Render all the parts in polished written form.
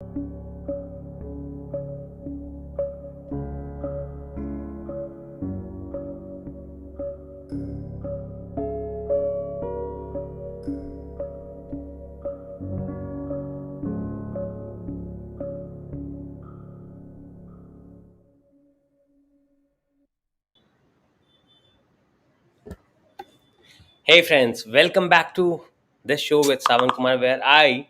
Hey friends, welcome back to this show with Sawan Kumar where I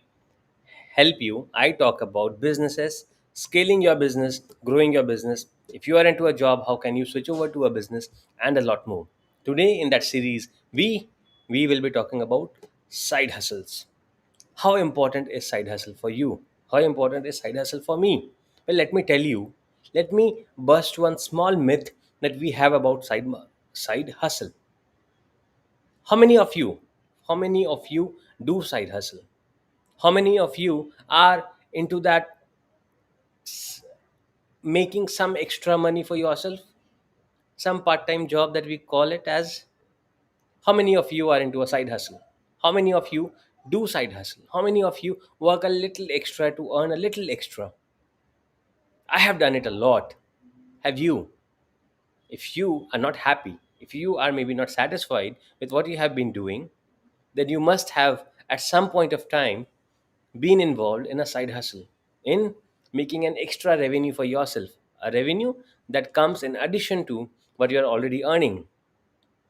help you. I talk about businesses, scaling your business, growing your business. If you are into a job, how can you switch over to a business and a lot more. Today in that series, we will be talking about side hustles. How important is side hustle for you? How important is side hustle for me? Well, let me tell you. Let me burst one small myth that we have about side hustle. How many of you do side hustle? How many of you are into that making some extra money for yourself, some part-time job that we call it as? How many of you are into a side hustle? How many of you do side hustle? How many of you work a little extra to earn a little extra? I have done it a lot. Have you? If you are not happy, if you are maybe not satisfied with what you have been doing, then you must have at some point of time been involved in a side hustle, in making an extra revenue for yourself, a revenue that comes in addition to what you are already earning.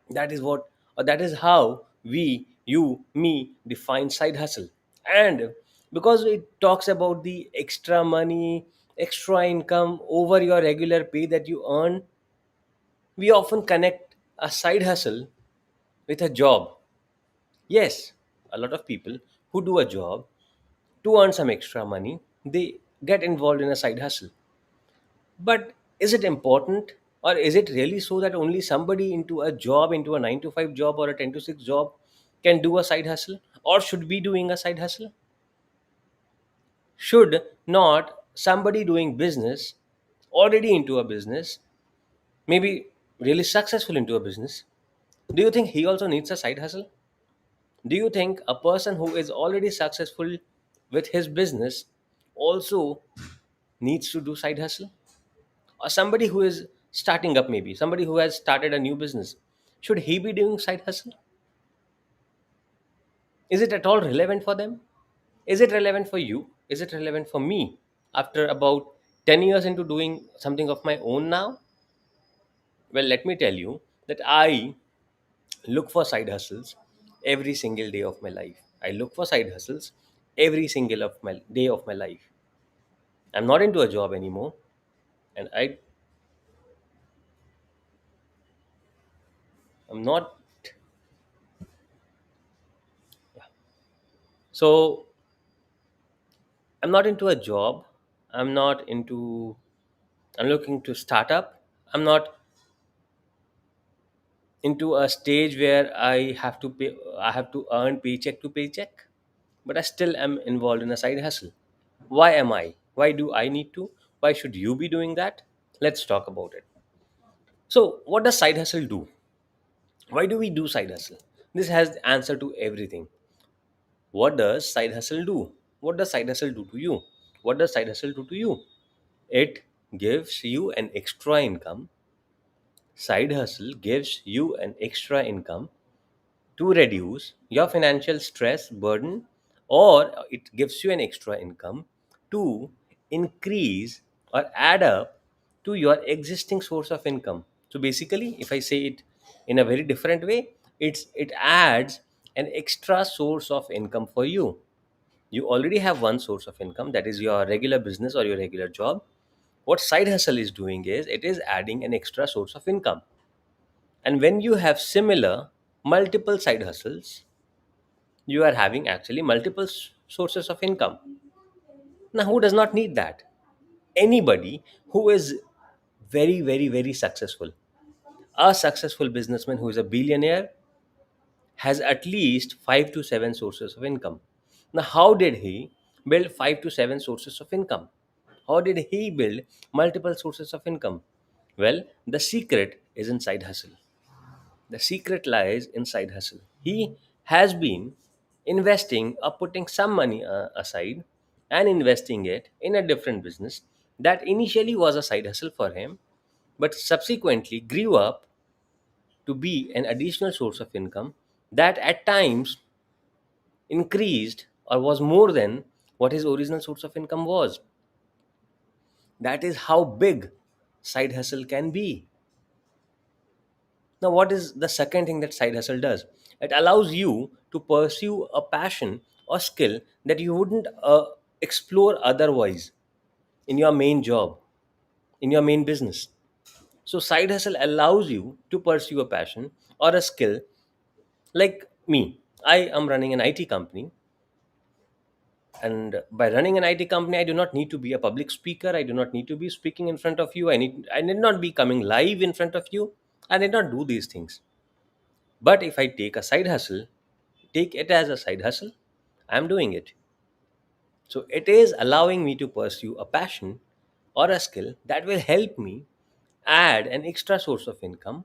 That is what, or that is how we, you, me define side hustle. And because it talks about the extra money, extra income over your regular pay that you earn, we often connect a side hustle with a job. Yes, a lot of people who do a job to earn some extra money, they get involved in a side hustle. But is it important, or is it really so that only somebody into a job, into a 9 to 5 job or a 10 to 6 job can do a side hustle, or should be doing a side hustle? Should not somebody doing business, already into a business, maybe really successful into a business, do you think he also needs a side hustle? Do you think a person who is already successful with his business also needs to do side hustle? Or somebody who is starting up, maybe somebody who has started a new business, should he be doing side hustle? Is it at all relevant for them? Is it relevant for you? Is it relevant for me after about 10 years into doing something of my own now? Well, let me tell you that I look for side hustles every single day of my life. I look for side hustles every single of my day of my life. I'm not into a job anymore, and I'm not. So I'm not into a job. I'm not into. I'm looking to start up. I'm not into a stage where I have to pay. I have to earn paycheck to paycheck, but I still am involved in a side hustle. Why am I? Why do I need to? Why should you be doing that? Let's talk about it. So, what does side hustle do? Why do we do side hustle? This has the answer to everything. What does side hustle do? What does side hustle do to you? What does side hustle do to you? It gives you an extra income. Side hustle gives you an extra income to reduce your financial stress burden, or it gives you an extra income to increase or add up to your existing source of income. So basically, if I say it in a very different way, it adds an extra source of income for you. You already have one source of income, that is your regular business or your regular job. What side hustle is doing is it is adding an extra source of income. And when you have similar multiple side hustles, you are having actually multiple sources of income. Now, who does not need that? Anybody who is very, very, very successful, a successful businessman who is a billionaire, has at least 5 to 7 sources of income. Now, how did he build 5 to 7 sources of income? How did he build multiple sources of income? Well, the secret is in side hustle. The secret lies in side hustle. He has been investing or putting some money aside and investing it in a different business that initially was a side hustle for him, but subsequently grew up to be an additional source of income that at times increased or was more than what his original source of income was. That is how big side hustle can be. Now, what is the second thing that side hustle does? It allows you to pursue a passion or skill that you wouldn't explore otherwise in your main job, in your main business. So, side hustle allows you to pursue a passion or a skill. Like me, I am running an IT company, and by running an IT company, I do not need to be a public speaker. I do not need to be speaking in front of you. I need not be coming live in front of you. I did not do these things. But if I take a side hustle, take it as a side hustle, I'm doing it. So it is allowing me to pursue a passion or a skill that will help me add an extra source of income,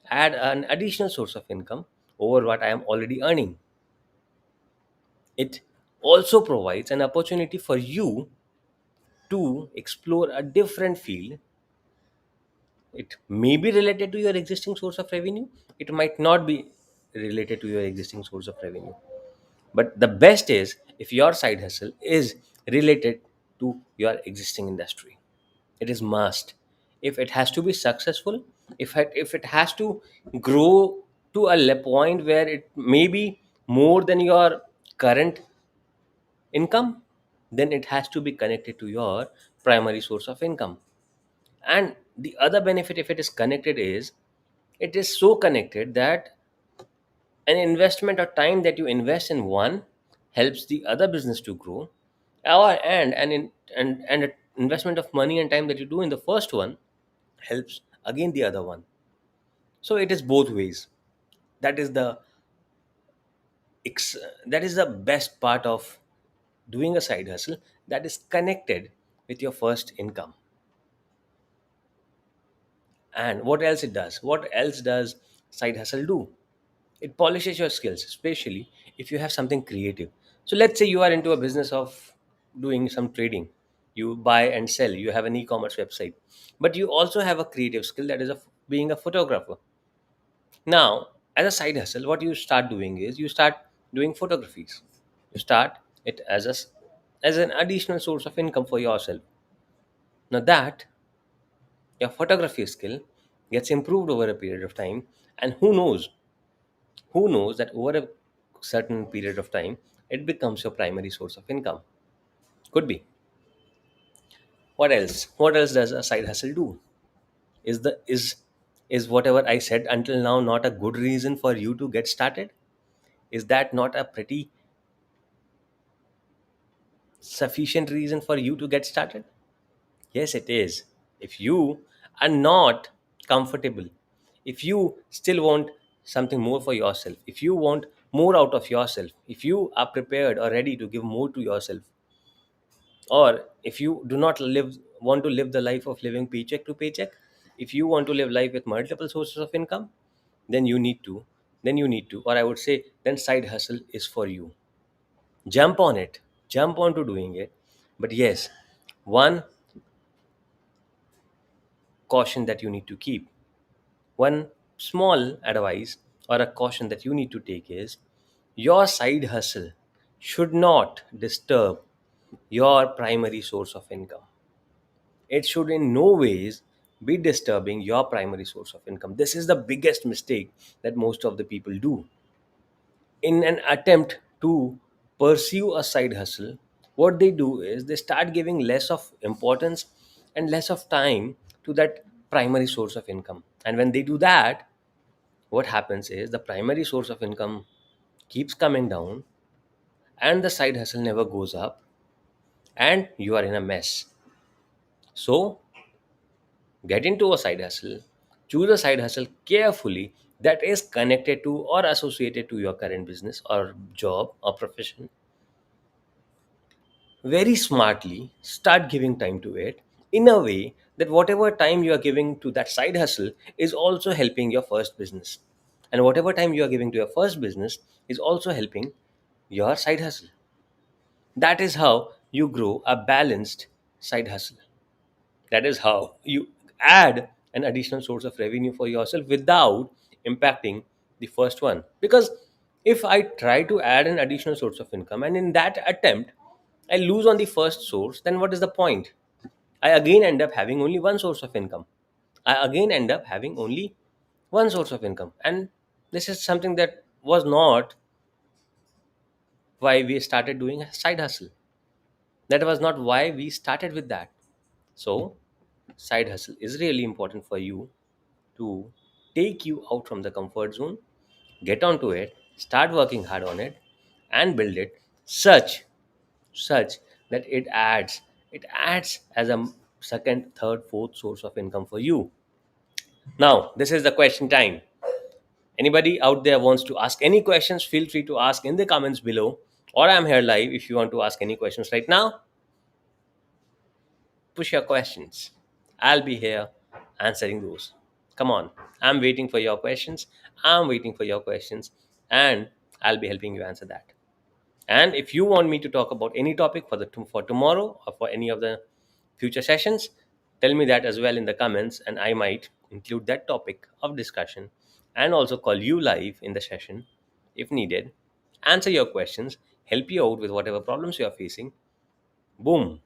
add an additional source of income over what I am already earning. It also provides an opportunity for you to explore a different field. It may be related to your existing source of revenue, it might not be related to your existing source of revenue. But the best is if your side hustle is related to your existing industry. It is must. If it has to be successful, if it has to grow to a point where it may be more than your current income, then it has to be connected to your primary source of income. And the other benefit, if it is connected, is it is so connected that an investment or time that you invest in one helps the other business to grow, or and an investment of money and time that you do in the first one helps again the other one. So it is both ways. That is the that is the best part of doing a side hustle that is connected with your first income. And what else it does? What else does side hustle do? It polishes your skills, especially if you have something creative. So let's say you are into a business of doing some trading. You buy and sell, you have an e-commerce website, but you also have a creative skill, that is being a photographer. Now, as a side hustle, what you start doing is you start doing photographies. You start it as an additional source of income for yourself. Now that your photography skill gets improved over a period of time, and who knows that over a certain period of time it becomes your primary source of income. Could be. What else does a side hustle do? Is the is is whatever I said until now not a good reason for you to get started? Is that not a pretty sufficient reason for you to get started? Yes, it is. If you are not comfortable, if you still want something more for yourself, if you want more out of yourself, if you are prepared or ready to give more to yourself, or if you do not want to live the life of living paycheck to paycheck, if you want to live life with multiple sources of income, then you need to, or I would say, then side hustle is for you. Jump on it, jump on to doing it. But yes, one caution that you need to keep, one small advice or a caution that you need to take is your side hustle should not disturb your primary source of income. It should in no ways be disturbing your primary source of income. This is the biggest mistake that most of the people do. In an attempt to pursue a side hustle, what they do is they start giving less of importance and less of time to that primary source of income. And when they do that, what happens is the primary source of income keeps coming down and the side hustle never goes up, and you are in a mess. So get into a side hustle, choose a side hustle carefully that is connected to or associated to your current business or job or profession. Very smartly start giving time to it in a way that whatever time you are giving to that side hustle is also helping your first business, and whatever time you are giving to your first business is also helping your side hustle. That is how you grow a balanced side hustle. That is how you add an additional source of revenue for yourself without impacting the first one. Because if I try to add an additional source of income and in that attempt I lose on the first source, then what is the point? I again end up having only one source of income. I again end up having only one source of income. And this is something that was not why we started doing a side hustle. That was not why we started with that. So, side hustle is really important for you to take you out from the comfort zone, get onto it, start working hard on it, and build it such that it adds as a second, third, fourth source of income for you. Now, this is the question time. Anybody out there wants to ask any questions, feel free to ask in the comments below, or I'm here live if you want to ask any questions right now. Push your questions. I'll be here answering those. Come on. I'm waiting for your questions. I'm waiting for your questions. And I'll be helping you answer that. And if you want me to talk about any topic for tomorrow or for any of the future sessions, tell me that as well in the comments, and I might include that topic of discussion and also call you live in the session if needed, answer your questions, help you out with whatever problems you are facing. Boom.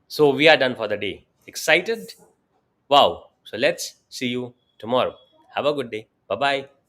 So we are done for the day. Excited? Wow. So let's see you tomorrow. Have a good day. Bye bye.